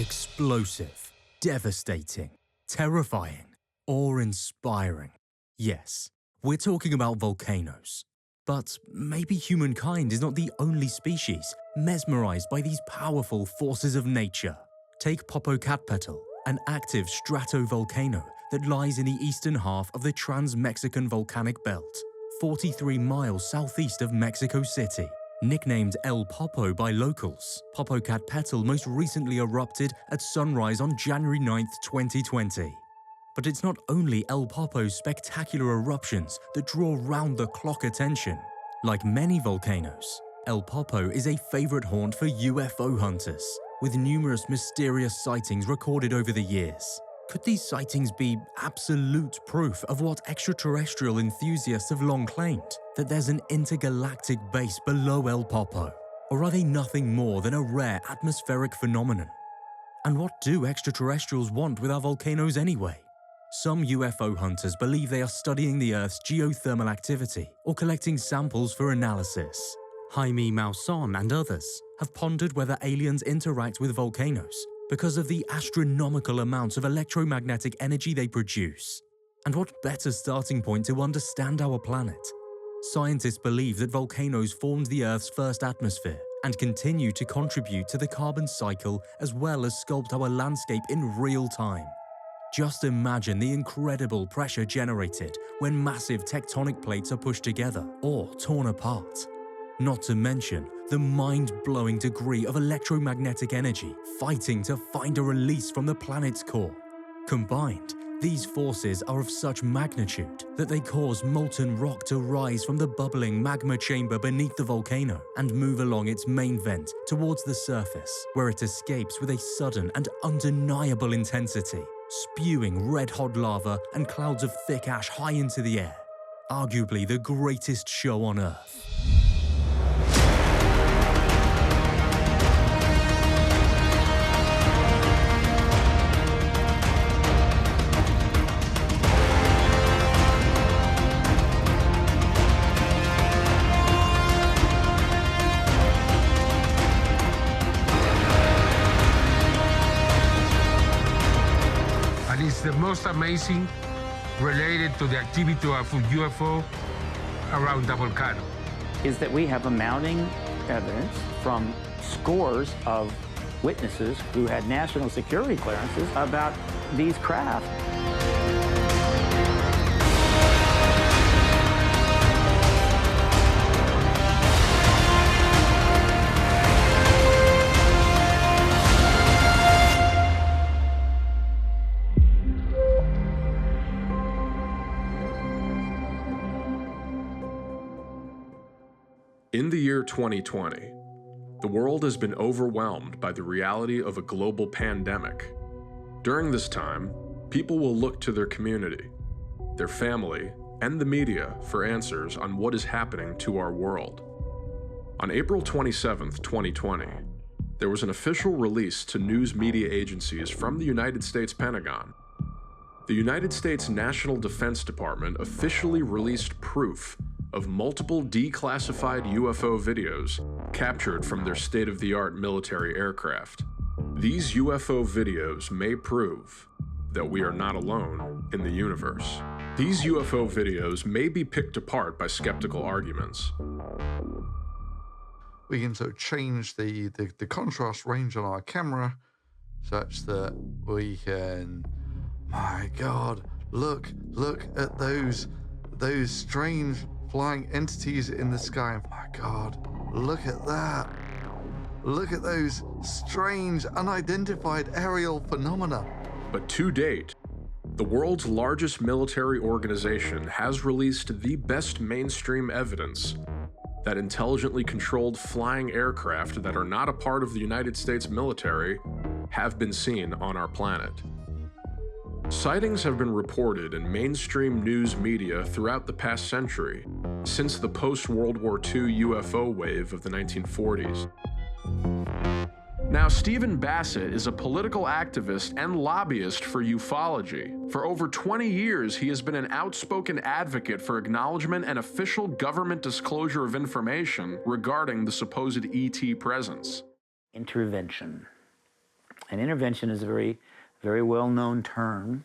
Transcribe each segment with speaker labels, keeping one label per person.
Speaker 1: Explosive, devastating, terrifying, awe-inspiring. Yes, we're talking about volcanoes. But maybe humankind is not the only species mesmerized by these powerful forces of nature. Take Popocatépetl, an active stratovolcano that lies in the eastern half of the Trans-Mexican Volcanic Belt, 43 miles southeast of Mexico City. Nicknamed El Popo by locals, Popocatépetl most recently erupted at sunrise on January 9, 2020. But it's not only El Popo's spectacular eruptions that draw round-the-clock attention. Like many volcanoes, El Popo is a favorite haunt for UFO hunters, with numerous mysterious sightings recorded over the years. Could these sightings be absolute proof of what extraterrestrial enthusiasts have long claimed, that there's an intergalactic base below El Popo? Or are they nothing more than a rare atmospheric phenomenon? And what do extraterrestrials want with our volcanoes anyway? Some UFO hunters believe they are studying the Earth's geothermal activity or collecting samples for analysis. Jaime Maussan and others have pondered whether aliens interact with volcanoes because of the astronomical amounts of electromagnetic energy they produce. And what better starting point to understand our planet? Scientists believe that volcanoes formed the Earth's first atmosphere and continue to contribute to the carbon cycle as well as sculpt our landscape in real time. Just imagine the incredible pressure generated when massive tectonic plates are pushed together or torn apart. Not to mention the mind-blowing degree of electromagnetic energy fighting to find a release from the planet's core. Combined, these forces are of such magnitude that they cause molten rock to rise from the bubbling magma chamber beneath the volcano and move along its main vent towards the surface, where it escapes with a sudden and undeniable intensity, spewing red-hot lava and clouds of thick ash high into the air. Arguably the greatest show on Earth.
Speaker 2: The most amazing related to the activity of UFO around the volcano
Speaker 3: is that we have a mounting evidence from scores of witnesses who had national security clearances about these craft.
Speaker 4: In the year 2020, the world has been overwhelmed by the reality of a global pandemic. During this time, people will look to their community, their family, and the media for answers on what is happening to our world. On April 27, 2020, there was an official release to news media agencies from the United States Pentagon. The United States National Defense Department officially released proof of multiple declassified UFO videos captured from their state-of-the-art military aircraft. These UFO videos may prove that we are not alone in the universe. These UFO videos may be picked apart by skeptical arguments.
Speaker 5: We can sort of change the contrast range on our camera such that we can, my God, look at those strange flying entities in the sky. My God, look at that. Look at those strange, unidentified aerial phenomena.
Speaker 4: But to date, the world's largest military organization has released the best mainstream evidence that intelligently controlled flying aircraft that are not a part of the United States military have been seen on our planet. Sightings have been reported in mainstream news media throughout the past century, since the post-World War II UFO wave of the 1940s. Now, Stephen Bassett is a political activist and lobbyist for ufology. For over 20 years, he has been an outspoken advocate for acknowledgement and official government disclosure of information regarding the supposed ET presence.
Speaker 3: Intervention. And intervention is a very, very well-known term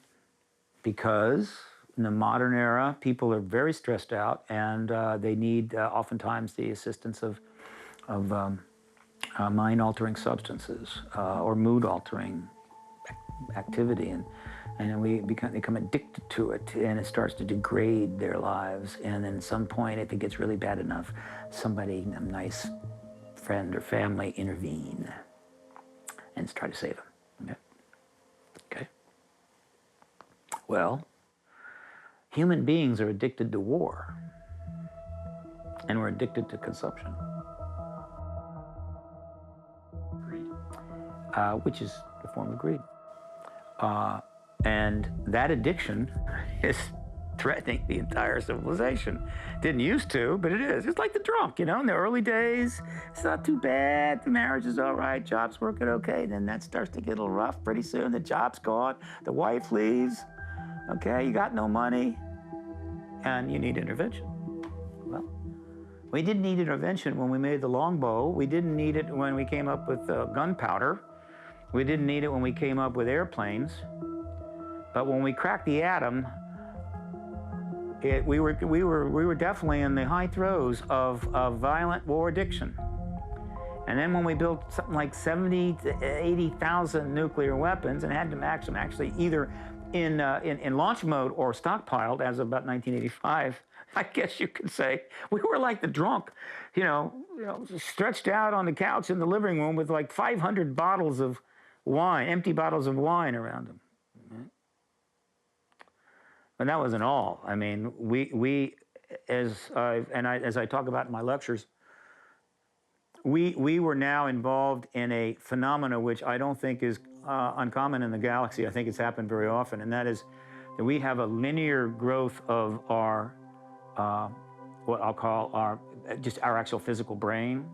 Speaker 3: because in the modern era, people are very stressed out and they need oftentimes the assistance of mind-altering substances or mood-altering activity. And then they become addicted to it, and it starts to degrade their lives. And then at some point, if it gets really bad enough, somebody, a nice friend or family, intervene and try to save them. Okay? Okay. Well, human beings are addicted to war, and we're addicted to consumption, which is a form of greed. And that addiction is threatening the entire civilization. Didn't used to, but it is. It's like the drunk, you know, in the early days, it's not too bad, the marriage is all right, job's working okay, then that starts to get a little rough. Pretty soon the job's gone, the wife leaves, okay, you got no money, and you need intervention. Well, we didn't need intervention when we made the longbow. We didn't need it when we came up with gunpowder. We didn't need it when we came up with airplanes. But when we cracked the atom, we were definitely in the high throes of violent war addiction. And then when we built something like 70 to 80,000 nuclear weapons and had to match them actually either in launch mode or stockpiled as of about 1985, I guess you could say we were like the drunk, you know, stretched out on the couch in the living room with like 500 bottles of wine, empty bottles of wine around them. But that wasn't all. I mean, as I talk about in my lectures, we were now involved in a phenomena which I don't think is uncommon in the galaxy. I think it's happened very often, and that is that we have a linear growth of our, what I'll call our actual physical brain,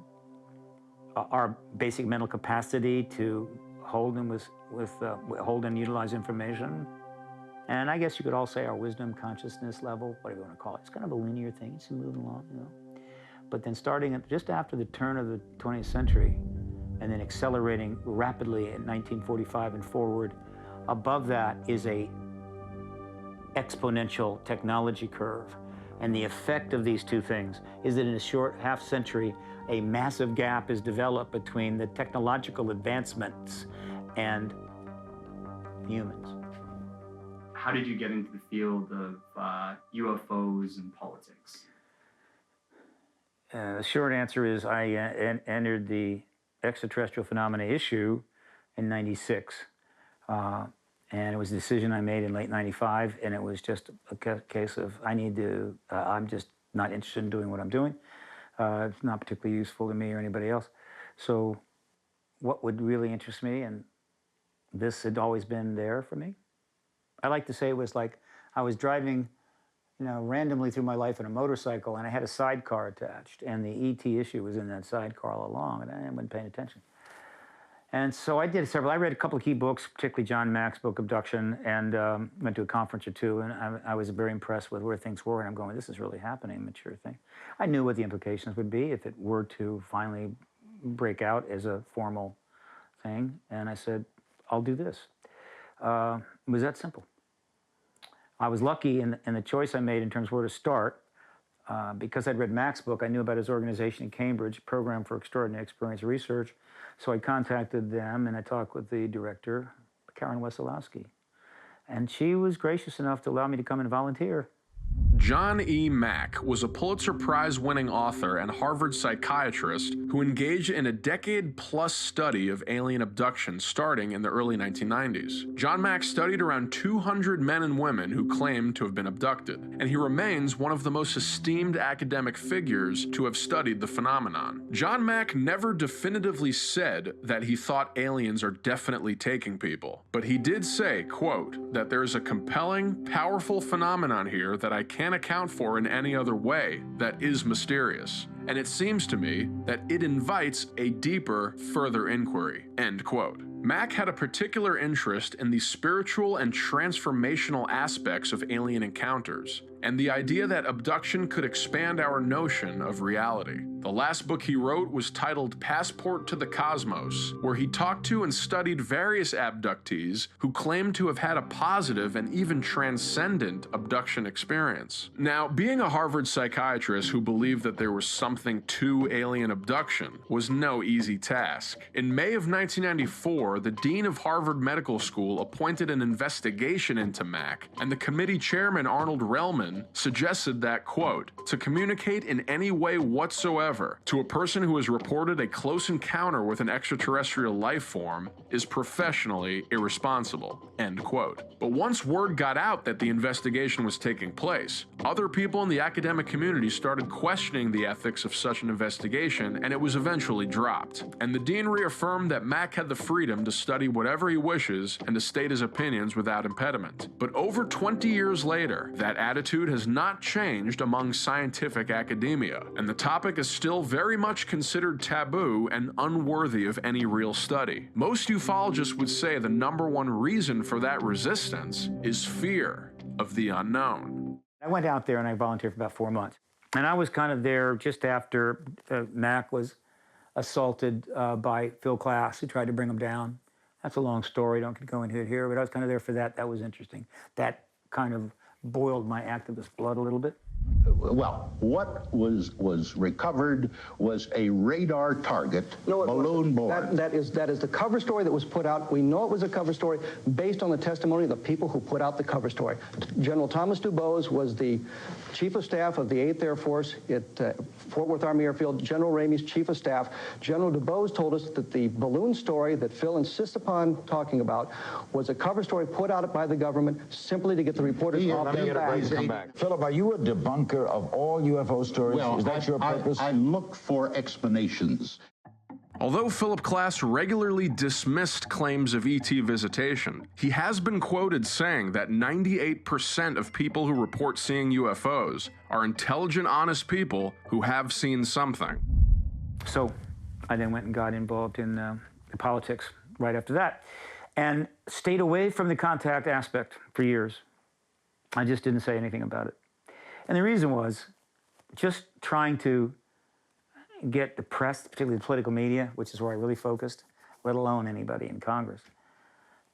Speaker 3: our basic mental capacity to hold and hold and utilize information. And I guess you could all say our wisdom, consciousness level, whatever you want to call it. It's kind of a linear thing. It's moving along, you know. But then starting just after the turn of the 20th century, and then accelerating rapidly in 1945 and forward, above that is a exponential technology curve. And the effect of these two things is that in a short half century, a massive gap is developed between the technological advancements and humans.
Speaker 6: How did you get into the field of UFOs and politics?
Speaker 3: The short answer is I entered the extraterrestrial phenomena issue in '96. And it was a decision I made in late '95, and it was just a case of I'm just not interested in doing what I'm doing. It's not particularly useful to me or anybody else. So what would really interest me, and this had always been there for me. I like to say it was like I was driving, you know, randomly through my life in a motorcycle, and I had a sidecar attached, and the ET issue was in that sidecar all along, and I wasn't paying attention. And so I did several. I read a couple of key books, particularly John Mack's book, Abduction, and went to a conference or two, and I was very impressed with where things were, and I'm going, this is really happening, mature thing. I knew what the implications would be if it were to finally break out as a formal thing, and I said, I'll do this. It was that simple. I was lucky in the choice I made in terms of where to start. Because I'd read Mack's book, I knew about his organization in Cambridge, Program for Extraordinary Experience Research. So I contacted them, and I talked with the director, Karen Wesolowski. And she was gracious enough to allow me to come and volunteer.
Speaker 4: John E. Mack was a Pulitzer Prize-winning author and Harvard psychiatrist who engaged in a decade-plus study of alien abduction starting in the early 1990s. John Mack studied around 200 men and women who claimed to have been abducted, and he remains one of the most esteemed academic figures to have studied the phenomenon. John Mack never definitively said that he thought aliens are definitely taking people, but he did say, quote, that there is a compelling, powerful phenomenon here that I can't account for in any other way that is mysterious. and it seems to me that it invites a deeper, further inquiry, end quote. Mack had a particular interest in the spiritual and transformational aspects of alien encounters, and the idea that abduction could expand our notion of reality. The last book he wrote was titled Passport to the Cosmos, where he talked to and studied various abductees who claimed to have had a positive and even transcendent abduction experience. Now, being a Harvard psychiatrist who believed that there was something to alien abduction was no easy task. In May of 1994, the dean of Harvard Medical School appointed an investigation into Mack, and the committee chairman Arnold Relman suggested that, quote, to communicate in any way whatsoever to a person who has reported a close encounter with an extraterrestrial life form is professionally irresponsible, end quote. But once word got out that the investigation was taking place, other people in the academic community started questioning the ethics of such an investigation, and it was eventually dropped. And the dean reaffirmed that Mack had the freedom to study whatever he wishes and to state his opinions without impediment. But over 20 years later, that attitude has not changed among scientific academia, and the topic is still very much considered taboo and unworthy of any real study. Most ufologists would say the #1 reason for that resistance is fear of the unknown.
Speaker 3: I went out there and I volunteered for about 4 months. And I was kind of there just after Mack was assaulted by Phil Klass, who tried to bring him down. That's a long story, don't go into it here, but I was kind of there for that. That was interesting. That kind of boiled my activist blood a little bit.
Speaker 7: Well, what was recovered was a radar target, balloon borne.
Speaker 8: That is the cover story that was put out. We know it was a cover story based on the testimony of the people who put out the cover story. General Thomas Dubose was the chief of staff of the 8th Air Force at Fort Worth Army Airfield. General Ramey's chief of staff. General Dubose told us that the balloon story that Phil insists upon talking about was a cover story put out by the government simply to get the reporters off their back.
Speaker 7: Philip, are you a debunker of all UFO stories?
Speaker 9: Well,
Speaker 7: is that your purpose?
Speaker 9: I look for explanations.
Speaker 4: Although Philip Klass regularly dismissed claims of ET visitation, he has been quoted saying that 98% of people who report seeing UFOs are intelligent, honest people who have seen something.
Speaker 3: So I then went and got involved in the politics right after that and stayed away from the contact aspect for years. I just didn't say anything about it. And the reason was just trying to get the press, particularly the political media, which is where I really focused, let alone anybody in Congress,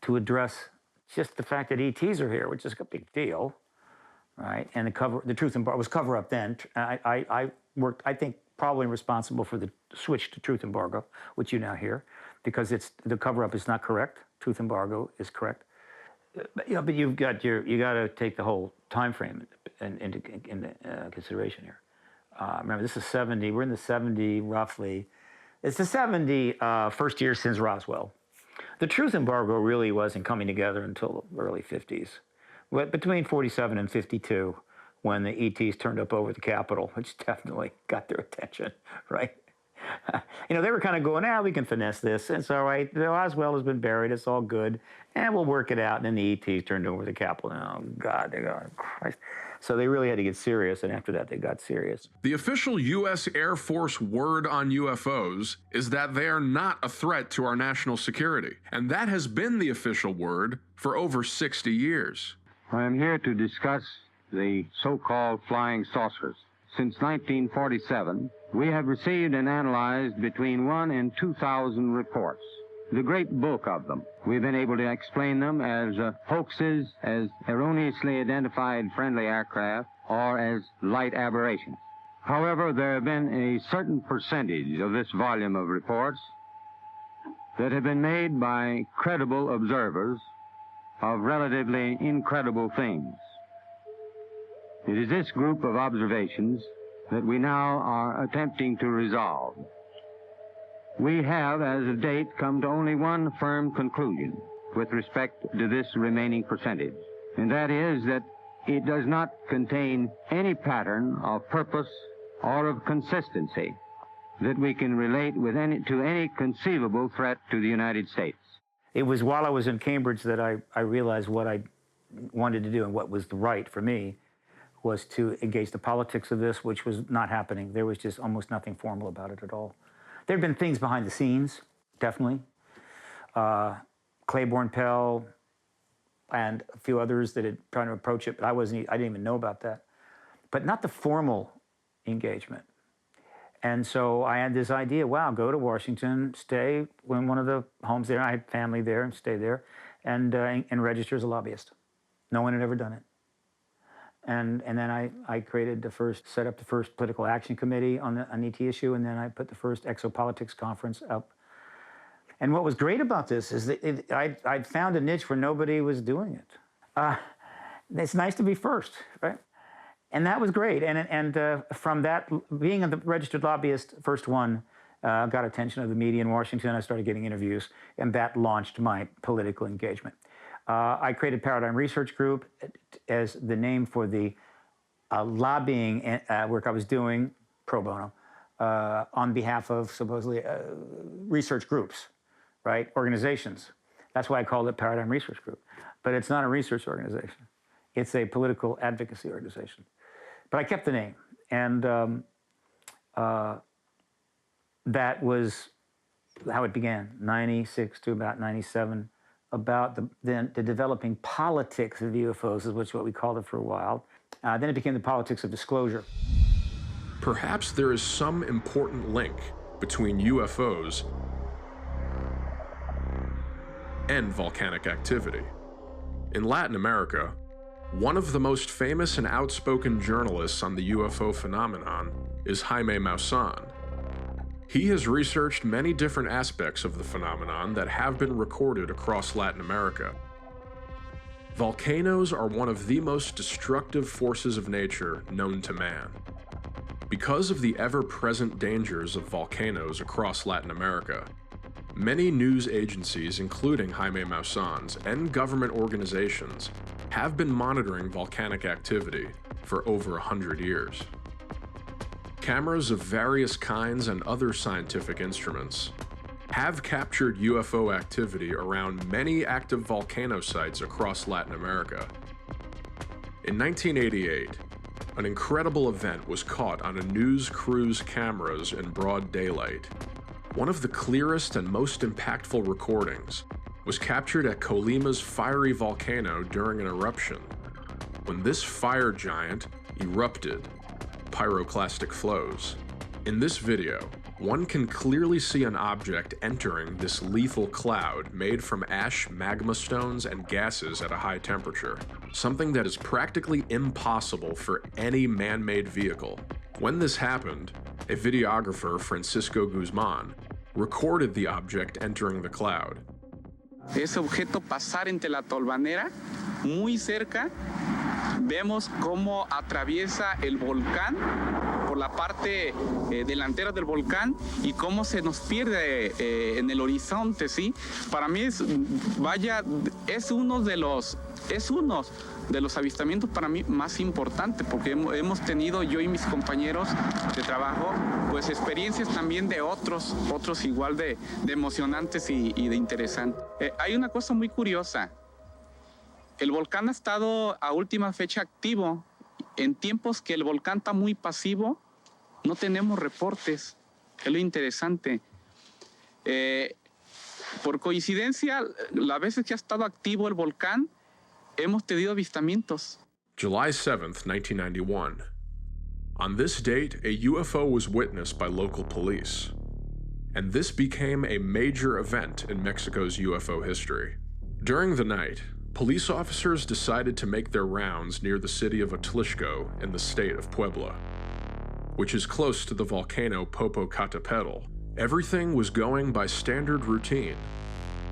Speaker 3: to address just the fact that ETs are here, which is a big deal, right? And the truth embargo was cover up then. I worked, I think, probably responsible for the switch to truth embargo, which you now hear, because the cover up is not correct. Truth embargo is correct. Yeah, but you got to take the whole time frame into consideration here. Remember, this is 70. We're in the 70 roughly. It's the 70 first year since Roswell. The truth embargo really wasn't coming together until the early 50s, between 47 and 52, when the ETs turned up over the Capitol, which definitely got their attention, right? They were kind of going, we can finesse this. It's all right. The Roswell has been buried. It's all good. And we'll work it out. And then the ETs turned over the Capitol. Oh, God, Christ. So they really had to get serious. And after that, they got serious.
Speaker 4: The official U.S. Air Force word on UFOs is that they are not a threat to our national security. And that has been the official word for over 60 years.
Speaker 10: I am here to discuss the so-called flying saucers. Since 1947, we have received and analyzed between 1,000 and 2,000 reports. The great bulk of them, we've been able to explain them as hoaxes, as erroneously identified friendly aircraft, or as light aberrations. However, there have been a certain percentage of this volume of reports that have been made by credible observers of relatively incredible things. It is this group of observations that we now are attempting to resolve. We have, as of date, come to only one firm conclusion with respect to this remaining percentage, and that is that it does not contain any pattern of purpose or of consistency that we can relate to any conceivable threat to the United States.
Speaker 3: It was while I was in Cambridge that I realized what I wanted to do and what was right for me was to engage the politics of this, which was not happening. There was just almost nothing formal about it at all. There had been things behind the scenes, definitely. Claiborne Pell and a few others that had tried to approach it, but I didn't even know about that. But not the formal engagement. And so I had this idea, wow, go to Washington, stay in one of the homes there. I had family there and stay there and register as a lobbyist. No one had ever done it. And then I set up the first political action committee on the ET issue, and then I put the first exopolitics conference up. And what was great about this is that I'd found a niche where nobody was doing it. It's nice to be first, right? And that was great. And from that, being a registered lobbyist, first one, got attention of the media in Washington. I started getting interviews, and that launched my political engagement. I created Paradigm Research Group as the name for the lobbying work I was doing, pro bono, on behalf of supposedly research groups, right? Organizations. That's why I called it Paradigm Research Group. But it's not a research organization. It's a political advocacy organization. But I kept the name. And that was how it began, 96 to about 97, about the developing politics of UFOs, which is what we called it for a while. Then it became the politics of disclosure.
Speaker 4: Perhaps there is some important link between UFOs and volcanic activity. In Latin America, one of the most famous and outspoken journalists on the UFO phenomenon is Jaime Maussan. He has researched many different aspects of the phenomenon that have been recorded across Latin America. Volcanoes are one of the most destructive forces of nature known to man. Because of the ever-present dangers of volcanoes across Latin America, many news agencies, including Jaime Maussan's, and government organizations have been monitoring volcanic activity for over 100 years. Cameras of various kinds and other scientific instruments have captured UFO activity around many active volcano sites across Latin America. In 1988, an incredible event was caught on a news crew's cameras in broad daylight. One of the clearest and most impactful recordings was captured at Colima's fiery volcano during an eruption, when this fire giant erupted, pyroclastic flows. In this video, one can clearly see an object entering this lethal cloud made from ash, magma stones, and gases at a high temperature, something that is practically impossible for any man-made vehicle. When this happened, a videographer, Francisco Guzman, recorded the object entering the cloud.
Speaker 11: Ese objeto pasar entre la tolvanera, muy cerca, vemos cómo atraviesa el volcán por la parte delantera del volcán y cómo se nos pierde en el horizonte, ¿sí? Para mí es uno de los avistamientos para mí más importantes, porque hemos tenido, yo y mis compañeros de trabajo, pues experiencias también de otros igual de emocionantes y de interesantes. Hay una cosa muy curiosa. El volcán ha estado a última fecha activo. En tiempos que el volcán está muy pasivo, no tenemos reportes. Es lo interesante. Por coincidencia, las veces que ha estado activo el volcán, hemos tenido avistamientos.
Speaker 4: July 7th, 1991. On this date, a UFO was witnessed by local police. And this became a major event in Mexico's UFO history. During the night, police officers decided to make their rounds near the city of Atlixco in the state of Puebla, which is close to the volcano Popocatépetl. Everything was going by standard routine,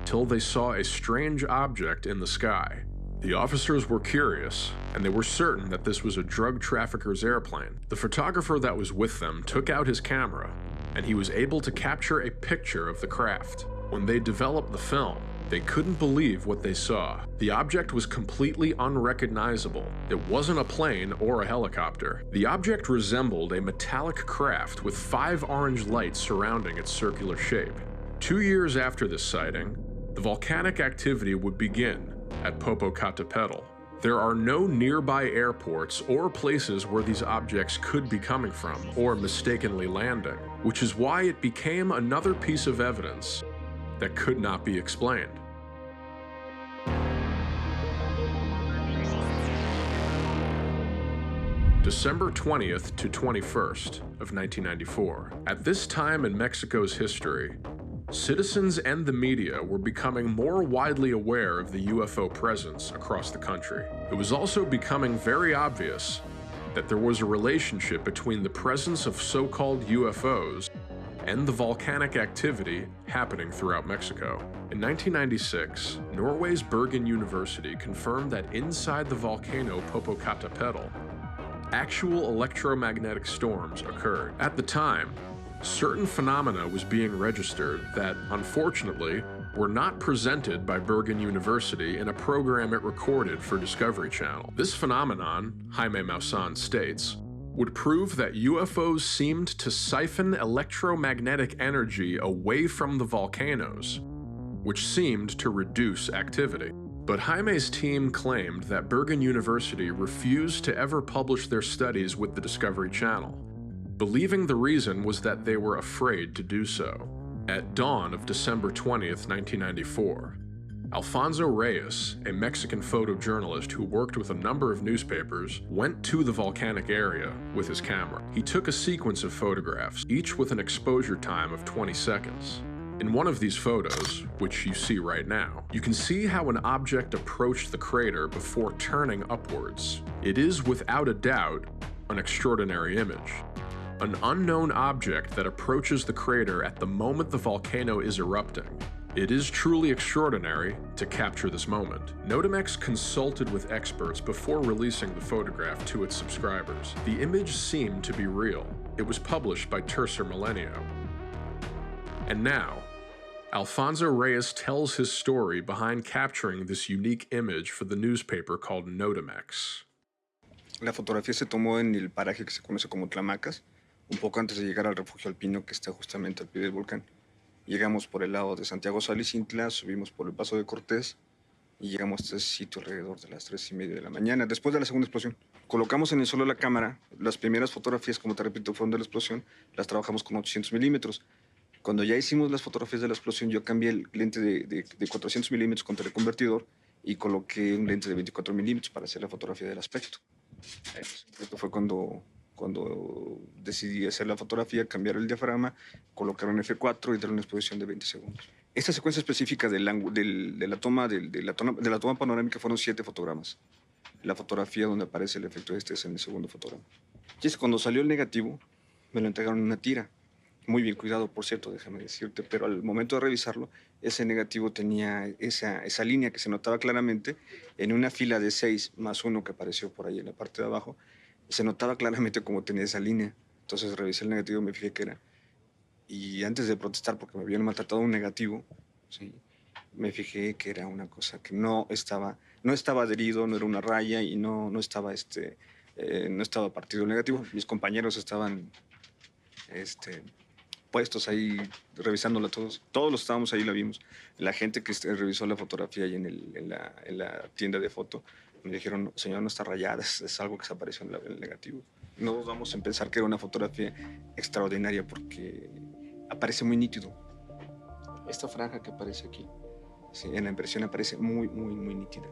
Speaker 4: till they saw a strange object in the sky. The officers were curious, and they were certain that this was a drug trafficker's airplane. The photographer that was with them took out his camera, and he was able to capture a picture of the craft. When they developed the film, they couldn't believe what they saw. The object was completely unrecognizable. It wasn't a plane or a helicopter. The object resembled a metallic craft with 5 orange lights surrounding its circular shape. 2 years after this sighting, the volcanic activity would begin at Popocatépetl. There are no nearby airports or places where these objects could be coming from or mistakenly landing, which is why it became another piece of evidence that could not be explained. December 20th to 21st of 1994. At this time in Mexico's history, citizens and the media were becoming more widely aware of the UFO presence across the country. It was also becoming very obvious that there was a relationship between the presence of so-called UFOs and the volcanic activity happening throughout Mexico. In 1996, Norway's Bergen University confirmed that inside the volcano Popocatépetl, actual electromagnetic storms occurred. At the time, certain phenomena was being registered that, unfortunately, were not presented by Bergen University in a program it recorded for Discovery Channel. This phenomenon, Jaime Maussan states, would prove that UFOs seemed to siphon electromagnetic energy away from the volcanoes, which seemed to reduce activity. But Jaime's team claimed that Bergen University refused to ever publish their studies with the Discovery Channel, believing the reason was that they were afraid to do so. At dawn of December 20th, 1994, Alfonso Reyes, a Mexican photojournalist who worked with a number of newspapers, went to the volcanic area with his camera. He took a sequence of photographs, each with an exposure time of 20 seconds. In one of these photos, which you see right now, you can see how an object approached the crater before turning upwards. It is without a doubt an extraordinary image. An unknown object that approaches the crater at the moment the volcano is erupting. It is truly extraordinary to capture this moment. Notimex consulted with experts before releasing the photograph to its subscribers. The image seemed to be real. It was published by Tercer Milenio. And now, Alfonso Reyes tells his story behind capturing this unique image for the newspaper called Notimex.
Speaker 12: La fotografía se tomó en el paraje que se conoce como Tlamacas, un poco antes de llegar al refugio alpino que está justamente al pie del volcán. Llegamos por el lado de Santiago Salicintla, subimos por el Paso de Cortés y llegamos a este sitio alrededor de las 3:30 de la mañana, después de la segunda explosión. Colocamos en el suelo la cámara. Las primeras fotografías, como te repito, fueron de la explosión. Las trabajamos con 800 milímetros. Cuando ya hicimos las fotografías de la explosión, yo cambié el lente de 400 milímetros con teleconvertidor y coloqué un lente de 24 milímetros para hacer la fotografía del aspecto. Esto fue cuando decidí hacer la fotografía, cambiar el diafragma, colocar un F4 y dar una exposición de 20 segundos. Esta secuencia específica de la toma panorámica fueron 7 fotogramas. La fotografía donde aparece el efecto este es en el segundo fotograma. Y es cuando salió el negativo, me lo entregaron en una tira. Muy bien cuidado, por cierto, déjame decirte, pero al momento de revisarlo, ese negativo tenía esa línea que se notaba claramente en una fila de 6 más 1 que apareció por ahí en la parte de abajo. Se notaba claramente cómo tenía esa línea. Entonces revisé el negativo y me fijé que era. Y antes de protestar porque me habían maltratado un negativo, ¿sí?, me fijé que era una cosa que no estaba adherido, no era una raya y no estaba partido el negativo. Mis compañeros estaban puestos ahí revisándola todos. Todos los estábamos ahí, la vimos. La gente que revisó la fotografía ahí en la tienda de foto me dijeron, señor, no está rayada, es algo que se apareció en el negativo. No dudamos en pensar que era una fotografía extraordinaria porque aparece muy nítido. Esta franja que aparece aquí, sí, en la impresión aparece muy, muy, muy nítida.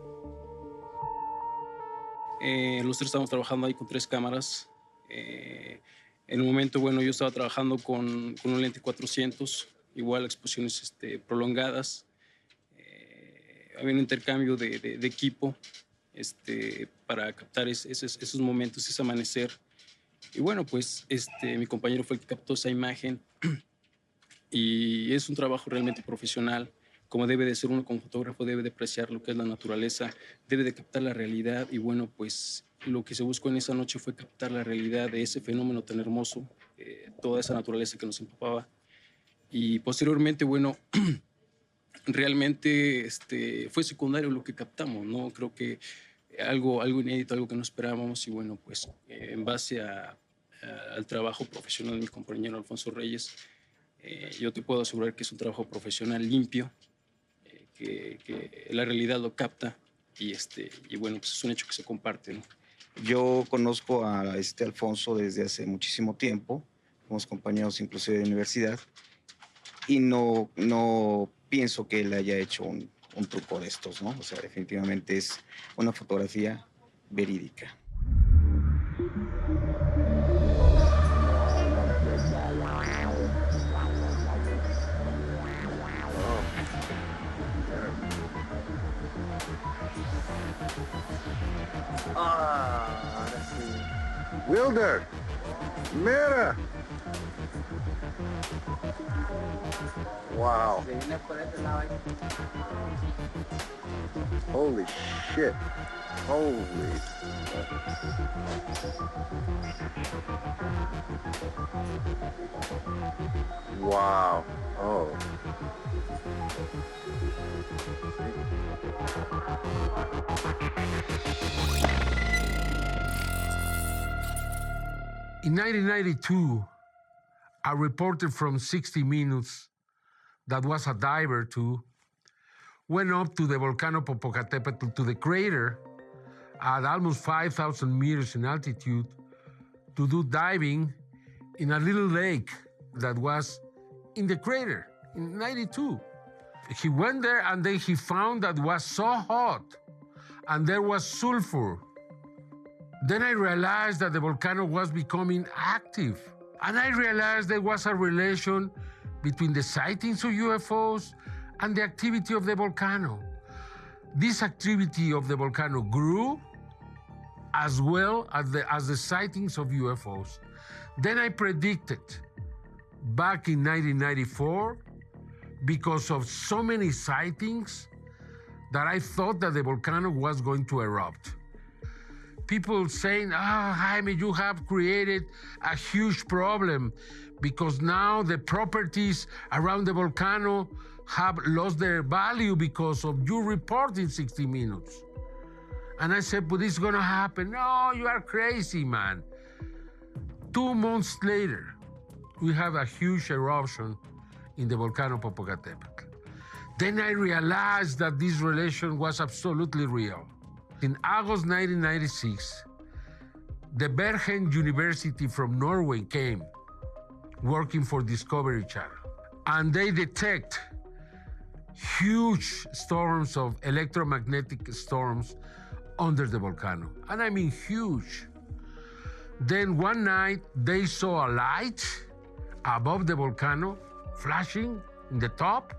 Speaker 13: Los tres estábamos trabajando ahí con 3 cámaras. En el momento, bueno, yo estaba trabajando con un lente 400, igual exposiciones prolongadas. Había un intercambio de equipo para captar esos momentos, ese amanecer. Y bueno, pues mi compañero fue el que captó esa imagen. Y es un trabajo realmente profesional, como debe de ser uno como fotógrafo, debe de apreciar lo que es la naturaleza, debe de captar la realidad. Y bueno, pues lo que se buscó en esa noche fue captar la realidad de ese fenómeno tan hermoso, toda esa naturaleza que nos empapaba. Y posteriormente, bueno, realmente fue secundario lo que captamos, ¿no? Creo que algo inédito, algo que no esperábamos. Y bueno, pues en base al trabajo profesional de mi compañero Alfonso Reyes, yo te puedo asegurar que es un trabajo profesional limpio, que la realidad lo capta y bueno, pues es un hecho que se comparte, ¿no?
Speaker 12: Yo conozco a Alfonso desde hace muchísimo tiempo, somos compañeros inclusive de universidad, y no pienso que él haya hecho un truco de estos, ¿no? O sea, definitivamente es una fotografía verídica.
Speaker 14: Ahora sí. Wilder, mira. Wow. Holy shit. Holy. Wow. Oh.
Speaker 2: In 1992, a reporter from 60 Minutes that was a diver too went up to the volcano Popocatépetl, to the crater at almost 5,000 meters in altitude to do diving in a little lake that was in the crater in 92. He went there and then he found that it was so hot and there was sulfur. Then I realized that the volcano was becoming active. And I realized there was a relation between the sightings of UFOs and the activity of the volcano. This activity of the volcano grew as well as the sightings of UFOs. Then I predicted back in 1994, because of so many sightings, that I thought that the volcano was going to erupt. People saying, Jaime, you have created a huge problem because now the properties around the volcano have lost their value because of your report in 60 Minutes. And I said, but it's gonna happen. No, you are crazy, man. 2 months later, we have a huge eruption in the volcano Popocatépetl. Then I realized that this relation was absolutely real. In August 1996, the Bergen University from Norway came working for Discovery Channel, and they detect huge storms of electromagnetic storms under the volcano, and I mean huge. Then one night, they saw a light above the volcano flashing in the top,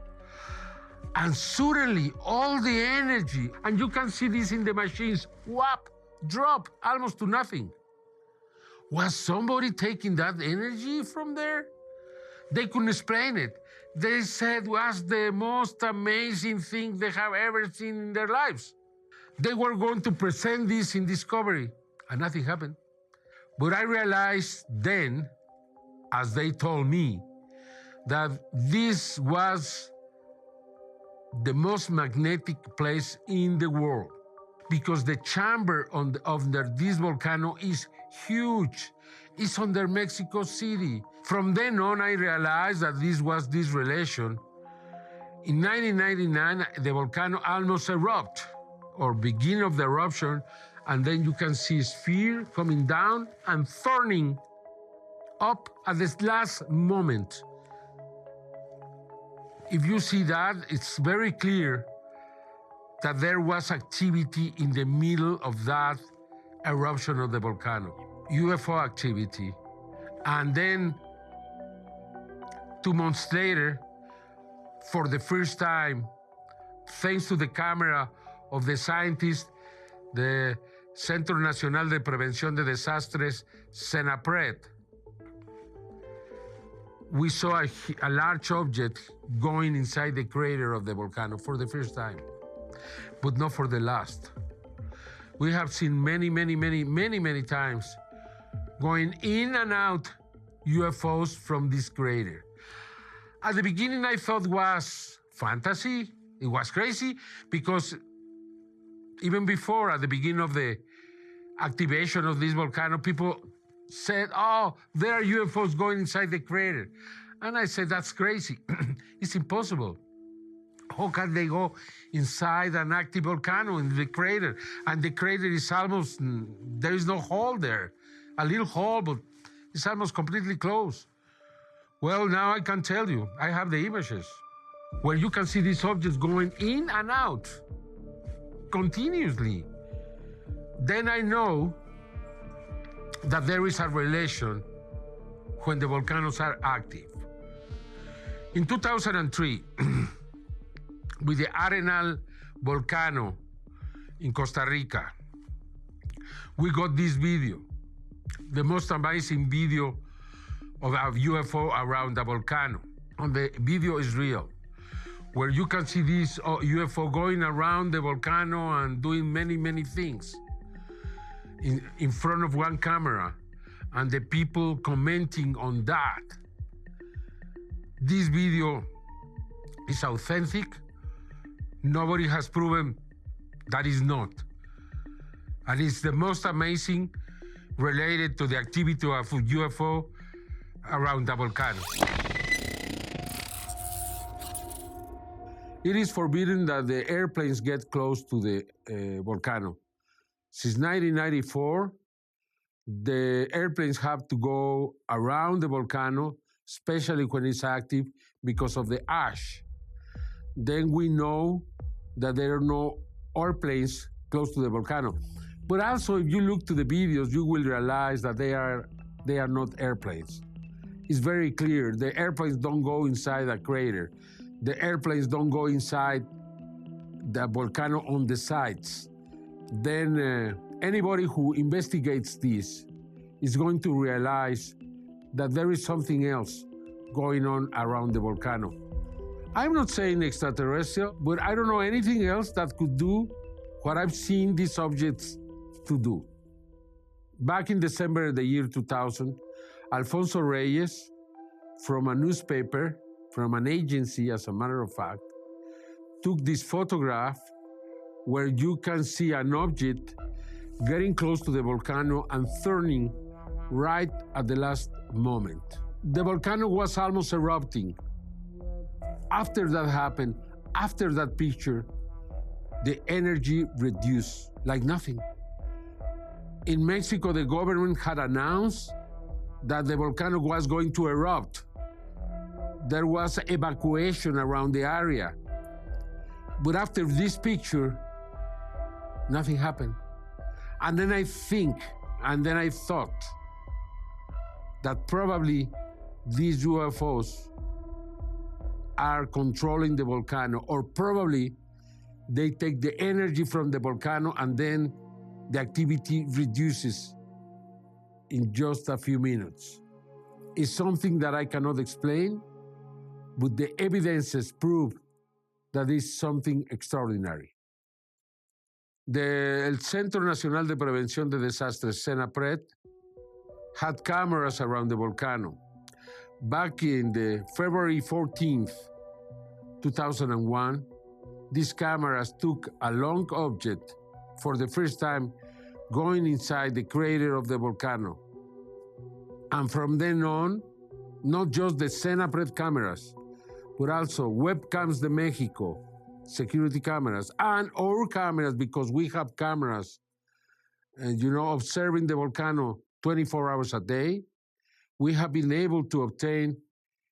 Speaker 2: and suddenly all the energy, and you can see this in the machines, whap, drop almost to nothing. Was somebody taking that energy from there? They couldn't explain it. They said it was the most amazing thing they have ever seen in their lives. They were going to present this in Discovery, and nothing happened. But I realized then, as they told me, that this was the most magnetic place in the world, because the chamber under this volcano is huge. It's under Mexico City. From then on, I realized that this was this relation. In 1999, the volcano almost erupted, or beginning of the eruption, and then you can see a sphere coming down and turning up at this last moment. If you see that, it's very clear that there was activity in the middle of that eruption of the volcano, UFO activity. And then 2 months later, for the first time, thanks to the camera of the scientists, the Centro Nacional de Prevención de Desastres, CENAPRED, we saw a large object going inside the crater of the volcano for the first time, but not for the last. We have seen many times going in and out UFOs from this crater. At the beginning, I thought it was fantasy. It was crazy because even before, at the beginning of the activation of this volcano, people said, oh, there are UFOs going inside the crater. And I said, that's crazy. It's impossible. How can they go inside an active volcano in the crater? And the crater is almost, there is no hole there. A little hole, but it's almost completely closed. Well, now I can tell you, I have the images where you can see these objects going in and out continuously. Then I know that there is a relation when the volcanoes are active. In 2003, with the Arenal volcano in Costa Rica, we got this video, the most amazing video of a UFO around the volcano. And the video is real, where you can see this UFO going around the volcano and doing many, many things in front of one camera, and the people commenting on that. This video is authentic. Nobody has proven that is not. And it's the most amazing related to the activity of UFO around the volcano. It is forbidden that the airplanes get close to the volcano. Since 1994, the airplanes have to go around the volcano, especially when it's active, because of the ash. Then we know that there are no airplanes close to the volcano. But also, if you look to the videos, you will realize that they are not airplanes. It's very clear. The airplanes don't go inside a crater. The airplanes don't go inside the volcano on the sides. Then anybody who investigates this is going to realize that there is something else going on around the volcano. I'm not saying extraterrestrial, but I don't know anything else that could do what I've seen these objects to do. Back in December of the year 2000, Alfonso Reyes, from a newspaper, from an agency, as a matter of fact, took this photograph where you can see an object getting close to the volcano and turning right at the last moment. The volcano was almost erupting. After that happened, after that picture, the energy reduced like nothing. In Mexico, the government had announced that the volcano was going to erupt. There was evacuation around the area. But after this picture, nothing happened. And then I thought that probably these UFOs are controlling the volcano, or probably they take the energy from the volcano and then the activity reduces in just a few minutes. It's something that I cannot explain, but the evidences prove that it's something extraordinary. El Centro Nacional de Prevención de Desastres, CENAPRED, had cameras around the volcano. Back in the February 14th, 2001, these cameras took a long object for the first time going inside the crater of the volcano. And from then on, not just the CENAPRED cameras, but also Webcams de Mexico, security cameras, and our cameras, because we have cameras, observing the volcano 24 hours a day. We have been able to obtain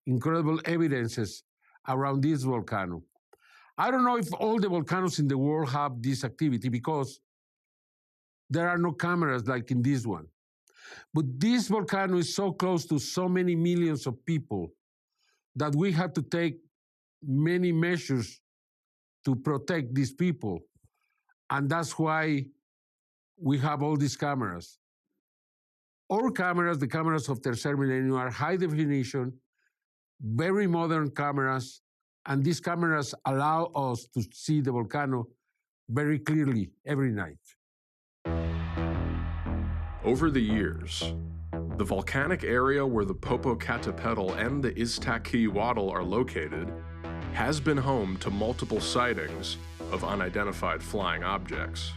Speaker 2: incredible evidences around this volcano. I don't know if all the volcanoes in the world have this activity, because there are no cameras like in this one. But this volcano is so close to so many millions of people that we have to take many measures to protect these people. And that's why we have all these cameras. Our cameras, the cameras of Tercer Milenio, are high definition, very modern cameras, and these cameras allow us to see the volcano very clearly every night.
Speaker 4: Over the years, the volcanic area where the Popocatépetl and the Iztaccíhuatl are located has been home to multiple sightings of unidentified flying objects.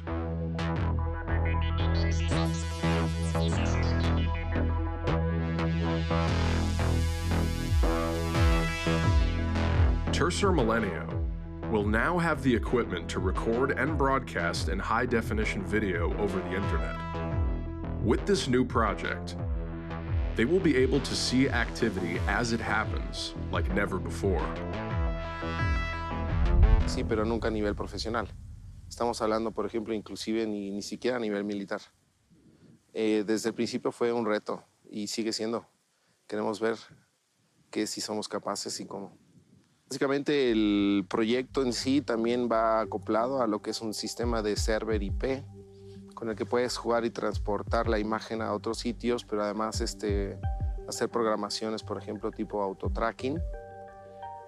Speaker 4: Tercer Milenio, will now have the equipment to record and broadcast in high-definition video over the internet. With this new project, they will be able to see activity as it happens, like never before.
Speaker 15: Sí, pero nunca a nivel profesional. Estamos hablando, por ejemplo, inclusive ni siquiera a nivel militar. Desde el principio fue un reto y sigue siendo. Queremos ver que si somos capaces y cómo. Básicamente el proyecto en sí también va acoplado a lo que es un sistema de server IP con el que puedes jugar y transportar la imagen a otros sitios, pero además hacer programaciones, por ejemplo, tipo autotracking.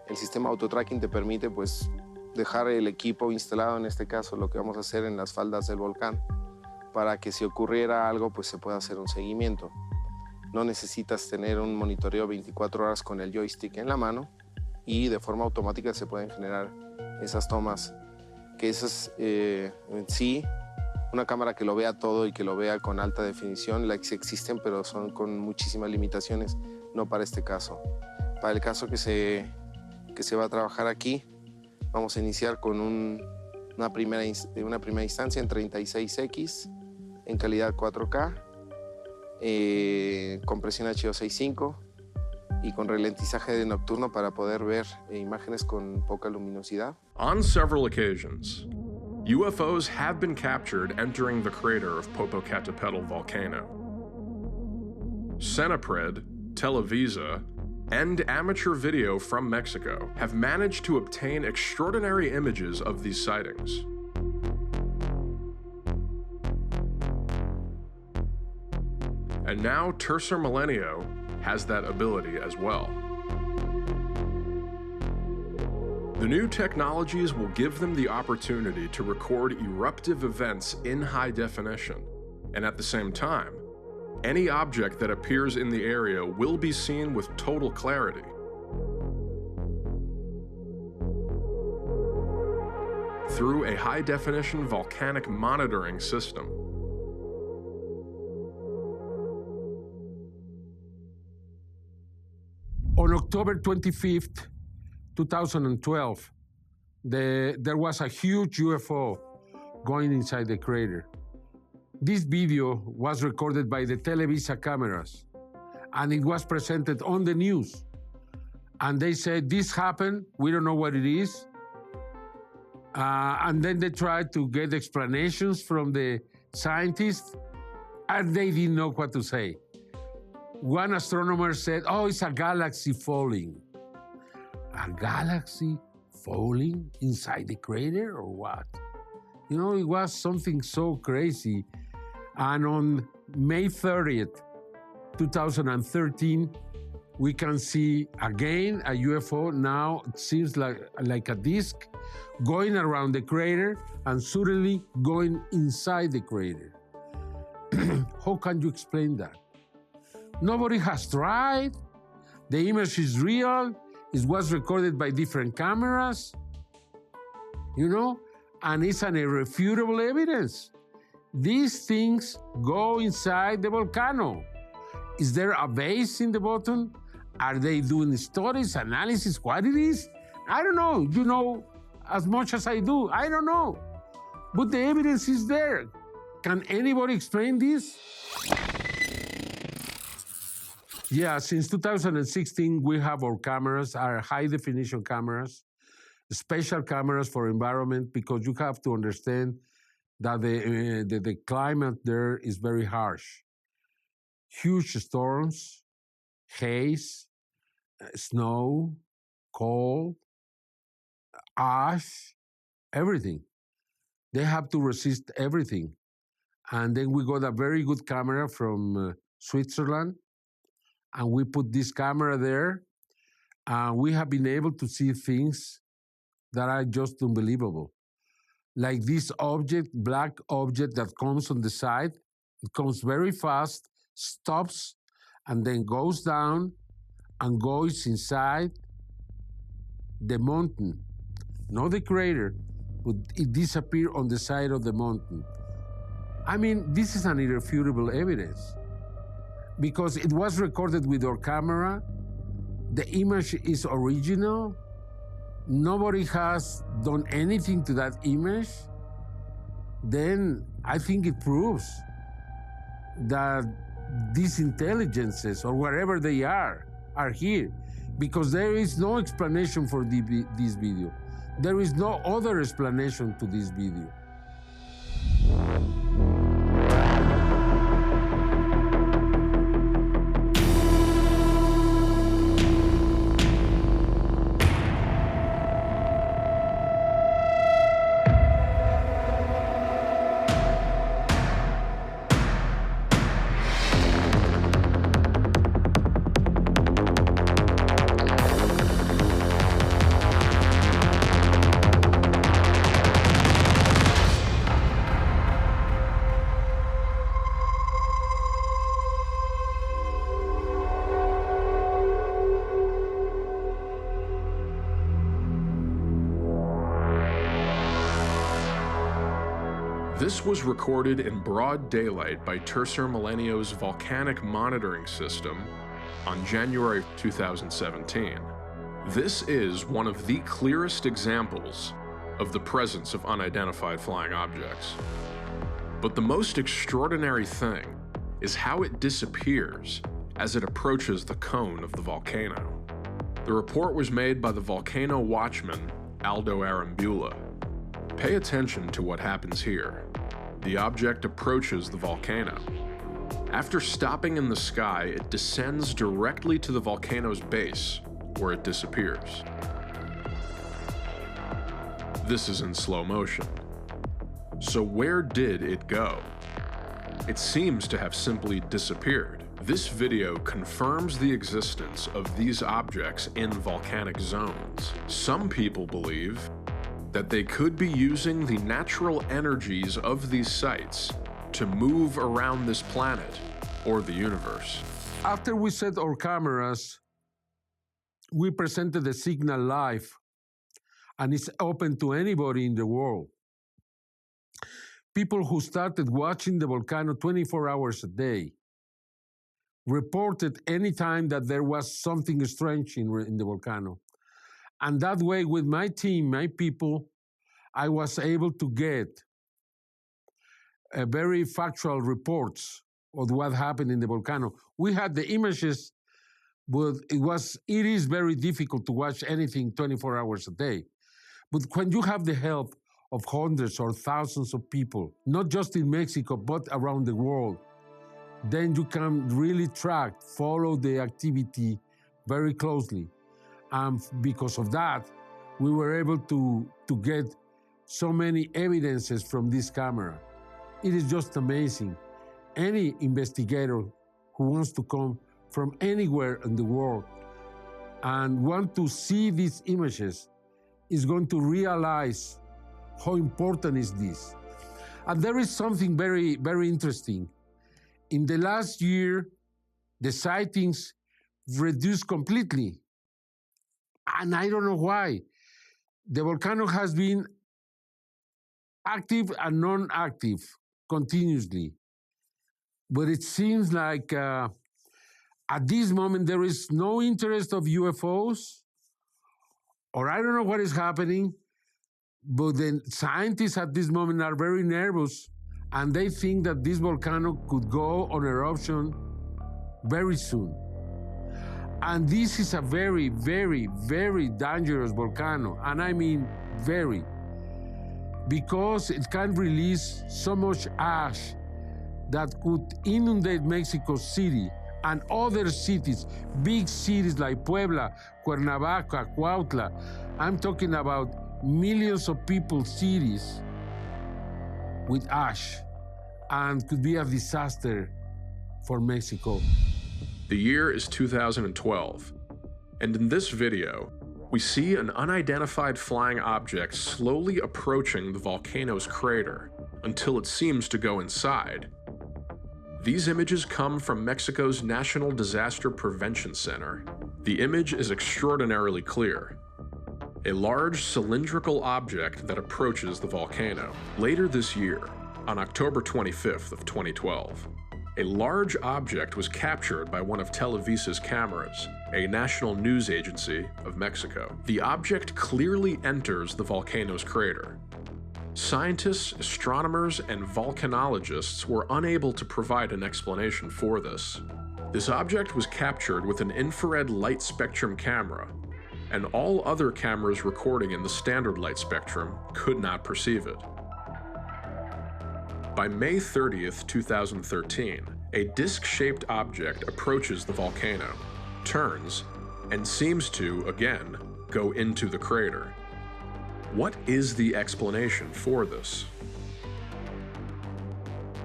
Speaker 15: El sistema autotracking te permite pues, dejar el equipo instalado, en este caso lo que vamos a hacer en las faldas del volcán, para que si ocurriera algo pues se pueda hacer un seguimiento. No necesitas tener un monitoreo 24 horas con el joystick en la mano y de forma automática se pueden generar esas tomas, que esas en sí, una cámara que lo vea todo y que lo vea con alta definición, las existen, pero son con muchísimas limitaciones, no para este caso. Para el caso que se va a trabajar aquí, vamos a iniciar con una primera instancia en 36X, en calidad 4K, compresión H265 y con ralentizaje de nocturno para poder ver imágenes con poca luminosidad.
Speaker 4: On several occasions, UFOs have been captured entering the crater of Popocatépetl volcano. Senapred, Televisa, and amateur video from Mexico have managed to obtain extraordinary images of these sightings. And now Tercer Milenio has that ability as well. The new technologies will give them the opportunity to record eruptive events in high definition, and at the same time, any object that appears in the area will be seen with total clarity. Through a high-definition volcanic monitoring system.
Speaker 2: On October 25th, 2012, there was a huge UFO going inside the crater. This video was recorded by the Televisa cameras, and it was presented on the news. And they said, this happened, we don't know what it is. And then they tried to get explanations from the scientists, and they didn't know what to say. One astronomer said, oh, it's a galaxy falling. A galaxy falling inside the crater or what? You know, it was something so crazy. And on May 30th, 2013, we can see again a UFO. Now it seems like a disk going around the crater and suddenly going inside the crater. How can you explain that? Nobody has tried. The image is real. It was recorded by different cameras, you know, and it's an irrefutable evidence. These things go inside the volcano. Is there a base in the bottom? Are they doing studies, analysis, what it is? I don't know. You know as much as I do. I don't know. But the evidence is there. Can anybody explain this? Yeah, since 2016, we have our cameras, our high-definition cameras, special cameras for environment, because you have to understand that the climate there is very harsh. Huge storms, haze, snow, cold, ash, everything. They have to resist everything. And then we got a very good camera from Switzerland, and we put this camera there, and we have been able to see things that are just unbelievable. Like this object, black object that comes on the side, it comes very fast, stops, and then goes down and goes inside the mountain. Not the crater, but it disappeared on the side of the mountain. I mean, this is an irrefutable evidence because it was recorded with our camera. The image is original. nobody has done anything to that image, then I think it proves that these intelligences, or wherever they are here, because there is no explanation for this video. There is no other explanation to this video.
Speaker 4: This was recorded in broad daylight by Tercer Millennio's volcanic monitoring system on January 2017. This is one of the clearest examples of the presence of unidentified flying objects. But the most extraordinary thing is how it disappears as it approaches the cone of the volcano. The report was made by the volcano watchman, Aldo Arambula. Pay attention to what happens here. The object approaches the volcano. After stopping in the sky, it descends directly to the volcano's base, where it disappears. This is in slow motion. So where did it go? It seems to have simply disappeared. This video confirms the existence of these objects in volcanic zones. Some people believe that they could be using the natural energies of these sites to move around this planet or the universe.
Speaker 2: After we set our cameras, we presented the signal live, and it's open to anybody in the world. People who started watching the volcano 24 hours a day reported anytime that there was something strange in the volcano. And that way, with my team, my people, I was able to get very factual reports of what happened in the volcano. We had the images, but it is very difficult to watch anything 24 hours a day. But when you have the help of hundreds or thousands of people, not just in Mexico, but around the world, then you can really follow the activity very closely. And because of that, we were able to get so many evidences from this camera. It is just amazing. Any investigator who wants to come from anywhere in the world and want to see these images is going to realize how important is this. And there is something very, very interesting. In the last year, the sightings reduced completely. And I don't know why. The volcano has been active and non-active continuously. But it seems like at this moment there is no interest of UFOs, or I don't know what is happening, but the scientists at this moment are very nervous, and they think that this volcano could go on eruption very soon. And this is a very, very, very dangerous volcano, and I mean very, because it can release so much ash that could inundate Mexico City and other cities, big cities like Puebla, Cuernavaca, Cuautla. I'm talking about millions of people cities with ash, and could be a disaster for Mexico.
Speaker 4: The year is 2012, and in this video, we see an unidentified flying object slowly approaching the volcano's crater until it seems to go inside. These images come from Mexico's National Disaster Prevention Center. The image is extraordinarily clear. A large cylindrical object that approaches the volcano. Later this year, on October 25th of 2012, a large object was captured by one of Televisa's cameras, a national news agency of Mexico. The object clearly enters the volcano's crater. Scientists, astronomers, and volcanologists were unable to provide an explanation for this. This object was captured with an infrared light spectrum camera, and all other cameras recording in the standard light spectrum could not perceive it. By May 30th, 2013, a disc-shaped object approaches the volcano, turns, and seems to, again, go into the crater. What is the explanation for this?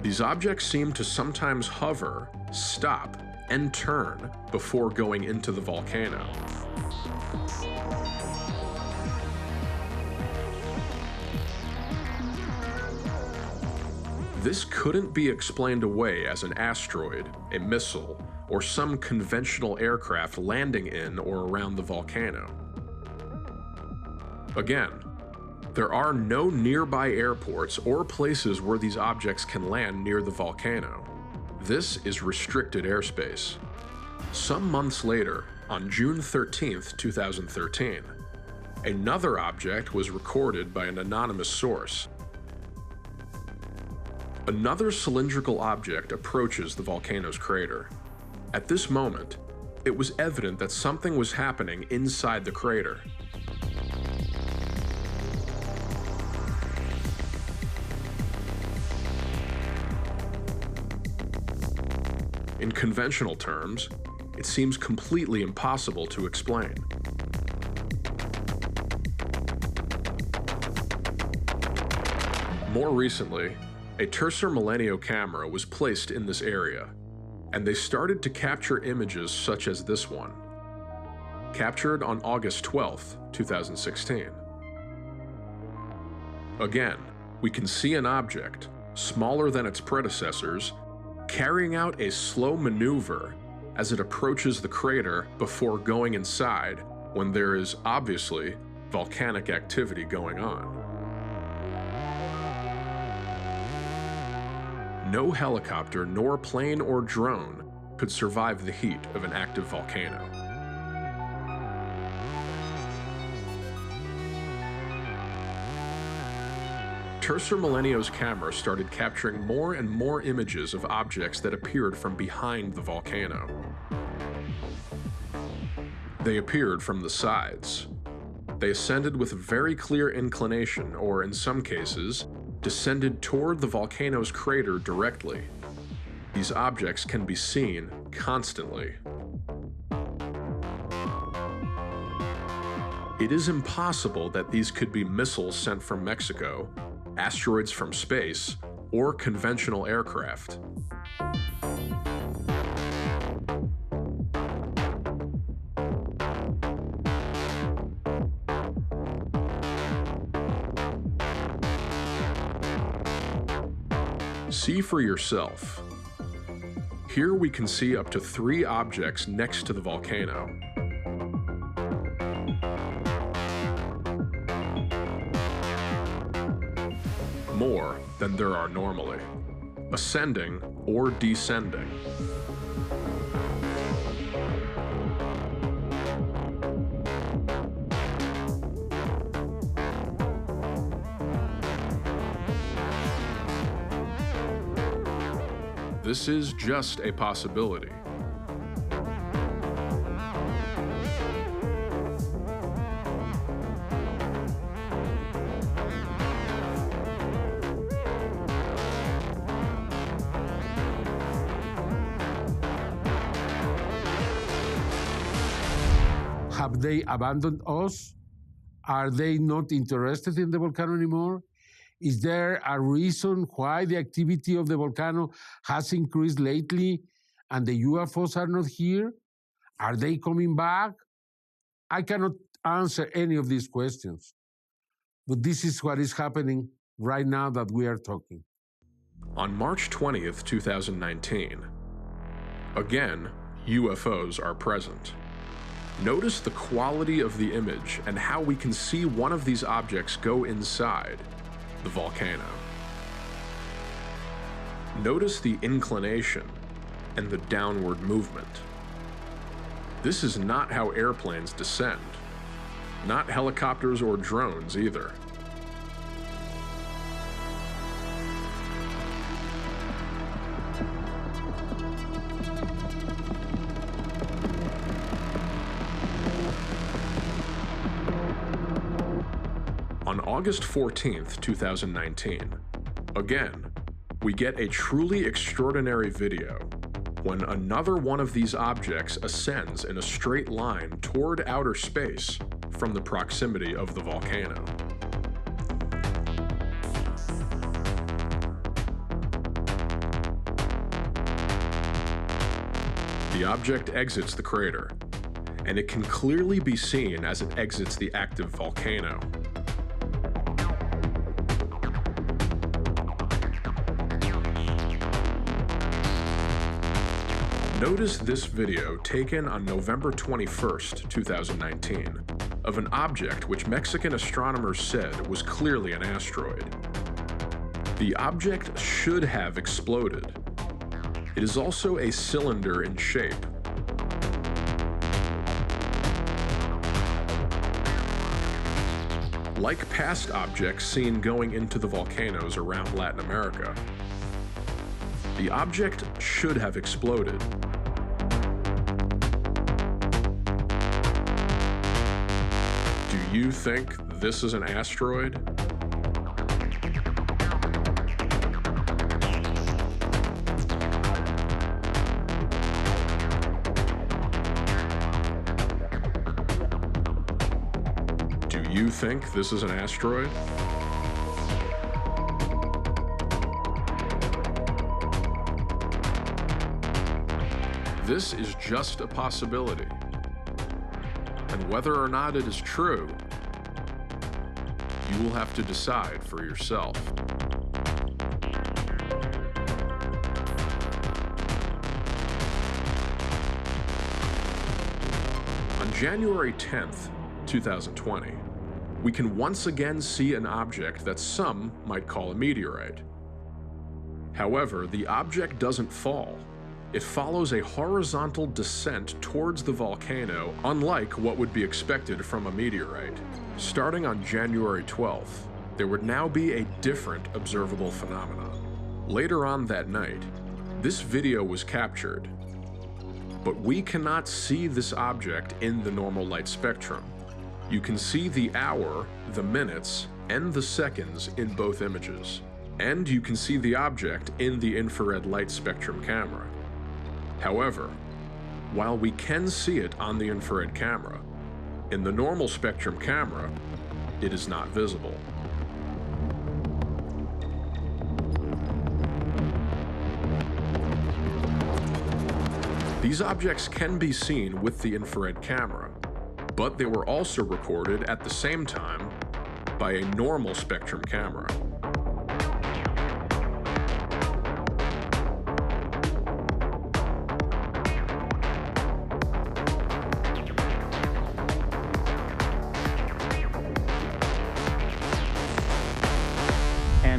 Speaker 4: These objects seem to sometimes hover, stop, and turn before going into the volcano. This couldn't be explained away as an asteroid, a missile, or some conventional aircraft landing in or around the volcano. Again, there are no nearby airports or places where these objects can land near the volcano. This is restricted airspace. Some months later, on June 13th, 2013, another object was recorded by an anonymous source. Another cylindrical object approaches the volcano's crater. At this moment, it was evident that something was happening inside the crater. In conventional terms, it seems completely impossible to explain. More recently, a Tercer Milenio camera was placed in this area, and they started to capture images such as this one, captured on August 12th, 2016. Again, we can see an object, smaller than its predecessors, carrying out a slow maneuver as it approaches the crater before going inside when there is obviously volcanic activity going on. No helicopter nor plane or drone could survive the heat of an active volcano. Tercer Milenio's camera started capturing more and more images of objects that appeared from behind the volcano. They appeared from the sides. They ascended with a very clear inclination, or in some cases, descended toward the volcano's crater directly. These objects can be seen constantly. It is impossible that these could be missiles sent from Mexico, asteroids from space, or conventional aircraft. See for yourself. Here we can see up to 3 objects next to the volcano. More than there are normally, ascending or descending. This is just a possibility.
Speaker 2: Have they abandoned us? Are they not interested in the volcano anymore? Is there a reason why the activity of the volcano has increased lately and the UFOs are not here? Are they coming back? I cannot answer any of these questions, but this is what is happening right now that we are talking.
Speaker 4: On March 20th, 2019, again, UFOs are present. Notice the quality of the image and how we can see one of these objects go inside the volcano. Notice the inclination and the downward movement. This is not how airplanes descend, not helicopters or drones either. On August 14th, 2019, again, we get a truly extraordinary video when another one of these objects ascends in a straight line toward outer space from the proximity of the volcano. The object exits the crater, and it can clearly be seen as it exits the active volcano. Notice this video taken on November 21st, 2019, of an object which Mexican astronomers said was clearly an asteroid. The object should have exploded. It is also a cylinder in shape. Like past objects seen going into the volcanoes around Latin America, the object should have exploded. Do you think this is an asteroid? Do you think this is an asteroid? This is just a possibility. And whether or not it is true, you will have to decide for yourself. On January 10th, 2020, we can once again see an object that some might call a meteorite. However, the object doesn't fall. It follows a horizontal descent towards the volcano, unlike what would be expected from a meteorite. Starting on January 12th, there would now be a different observable phenomenon. Later on that night, this video was captured, but we cannot see this object in the normal light spectrum. You can see the hour, the minutes, and the seconds in both images. And you can see the object in the infrared light spectrum camera. However, while we can see it on the infrared camera, in the normal spectrum camera, it is not visible. These objects can be seen with the infrared camera, but they were also recorded at the same time by a normal spectrum camera.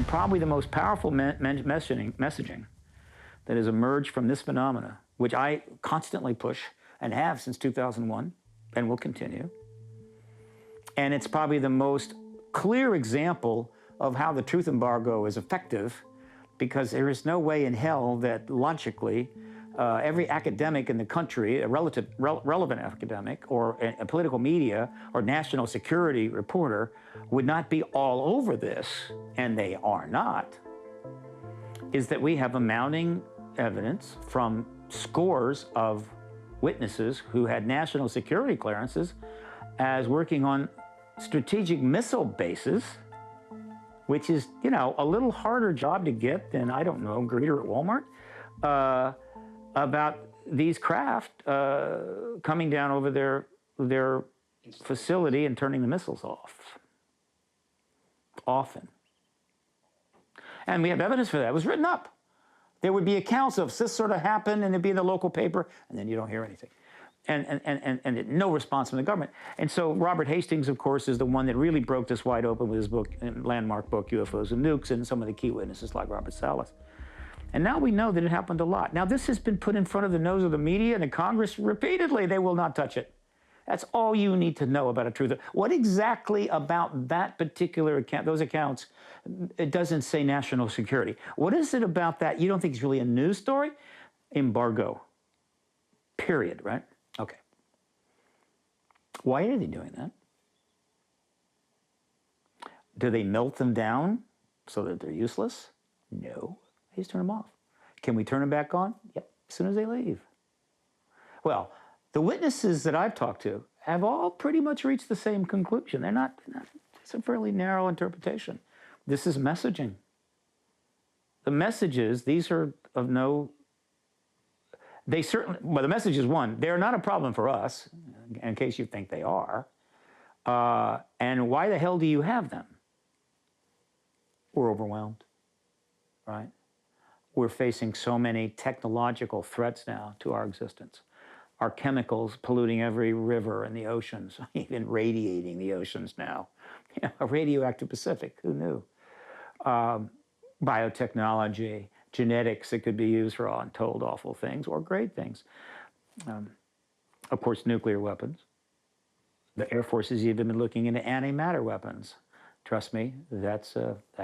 Speaker 3: Probably the most powerful messaging that has emerged from this phenomena, which I constantly push and have since 2001 and will continue. And it's probably the most clear example of how the truth embargo is effective, because there is no way in hell that logically every academic in the country, a relevant academic, or a political media or national security reporter would not be all over this, and they are not, is that we have a mounting evidence from scores of witnesses who had national security clearances as working on strategic missile bases, which is, you know, a little harder job to get than, I don't know, greeter at Walmart, about these craft coming down over their facility and turning the missiles off. Often. And we have evidence for that. It was written up. There would be accounts of this sort of happened, and it'd be in the local paper, and then you don't hear anything. And no response from the government. And so Robert Hastings, of course, is the one that really broke this wide open with his book, landmark book, UFOs and Nukes, and some of the key witnesses like Robert Salas. And now we know that it happened a lot. Now, this has been put in front of the nose of the media and the Congress repeatedly. They will not touch it. That's all you need to know about a truth. What exactly about that particular account, those accounts, it doesn't say national security. What is it about that you don't think is really a news story? Embargo. Period, right? Okay. Why are they doing that? Do they melt them down so that they're useless? No. They just turn them off. Can we turn them back on? Yep, as soon as they leave. Well, the witnesses that I've talked to have all pretty much reached the same conclusion. They're not it's a fairly narrow interpretation. This is messaging. The messages, these are of no, they certainly, well, the message is one, they're not a problem for us, in case you think they are. And why the hell do you have them? We're overwhelmed, right? We're facing so many technological threats now to our existence. Our chemicals polluting every river and the oceans, even radiating the oceans now. You know, a radioactive Pacific, who knew? Biotechnology, genetics that could be used for untold awful things or great things. Of course, nuclear weapons. The Air Force has even been looking into antimatter weapons. Trust me, that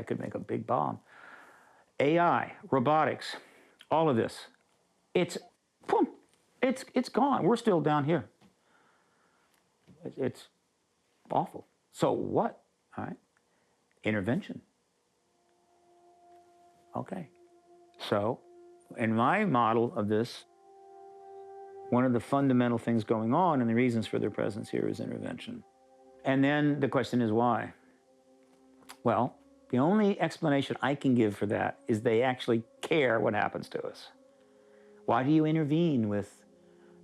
Speaker 3: could make a big bomb. AI, robotics, all of this. It's, boom, it's gone. We're still down here. It's awful. So what? All right. Intervention. Okay. So, in my model of this, one of the fundamental things going on and the reasons for their presence here is intervention. And then the question is why? Well, the only explanation I can give for that is they actually care what happens to us. Why do you intervene with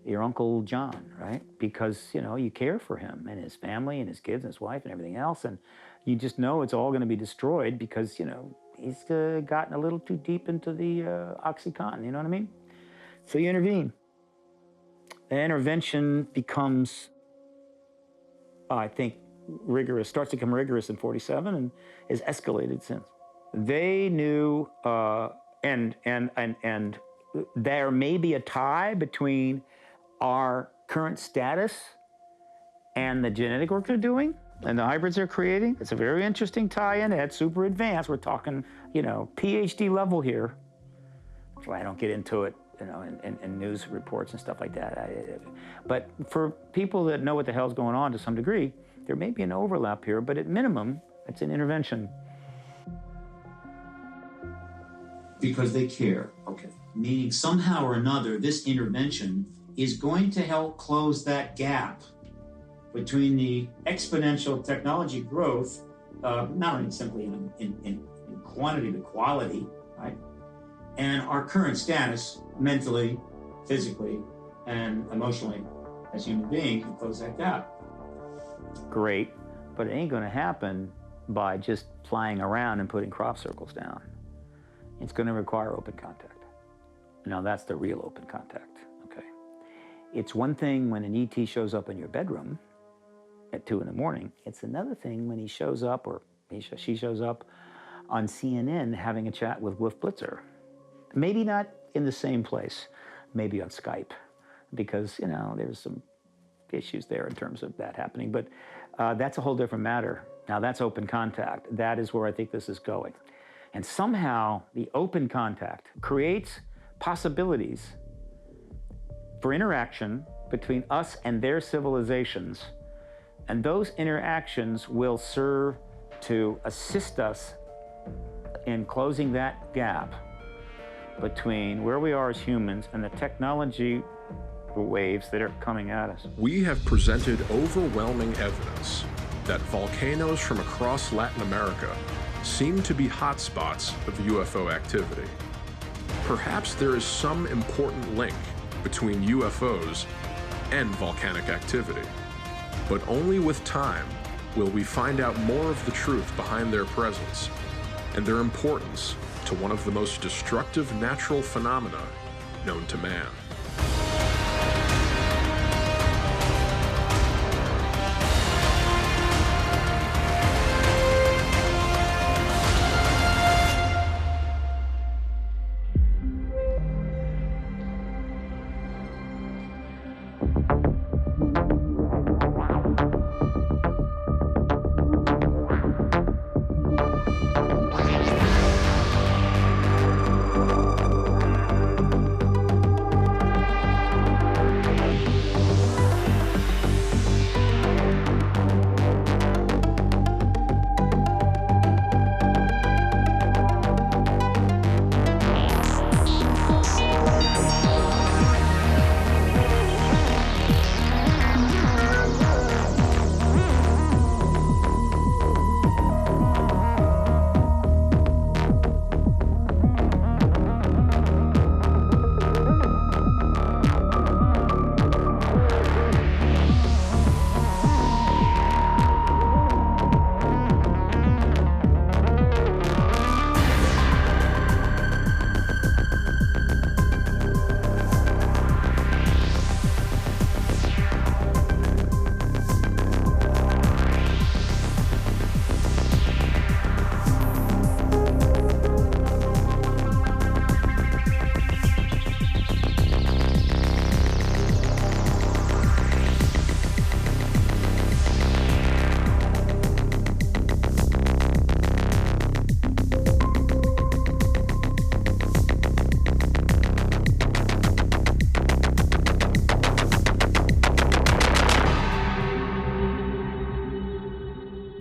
Speaker 3: your Uncle John, right? Because, you know, you care for him and his family and his kids and his wife and everything else, and you just know it's all going to be destroyed because, you know, he's gotten a little too deep into the OxyContin, you know what I mean? So you intervene. The intervention becomes, I think, rigorous, starts to become rigorous in 47 and has escalated since. They knew, and there may be a tie between our current status and the genetic work they're doing and the hybrids they're creating. It's a very interesting tie-in. It's super advanced. We're talking, you know, PhD level here. So I don't get into it, you know, in news reports and stuff like that. But for people that know what the hell's going on to some degree, there may be an overlap here, but at minimum, it's an intervention.
Speaker 16: Because they care. Okay. Meaning somehow or another, this intervention is going to help close that gap between the exponential technology growth, not only simply in quantity but quality, right? And our current status, mentally, physically, and emotionally, as human beings, and close that gap.
Speaker 3: Great, but it ain't gonna happen by just flying around and putting crop circles down. It's gonna require open contact. Now that's the real open contact, okay? It's one thing when an ET shows up in your bedroom at 2 in the morning. It's another thing when he shows up, or she shows up on CNN having a chat with Wolf Blitzer. Maybe not in the same place, maybe on Skype, because, you know, there's some issues there in terms of that happening, but that's a whole different matter. Now that's open contact. That is where I think this is going. And somehow the open contact creates possibilities for interaction between us and their civilizations. And those interactions will serve to assist us in closing that gap between where we are as humans and the technology waves that are coming at us.
Speaker 4: We have presented overwhelming evidence that volcanoes from across Latin America seem to be hotspots of UFO activity. Perhaps there is some important link between UFOs and volcanic activity, but only with time will we find out more of the truth behind their presence and their importance to one of the most destructive natural phenomena known to man.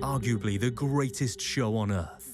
Speaker 1: arguably the greatest show on Earth.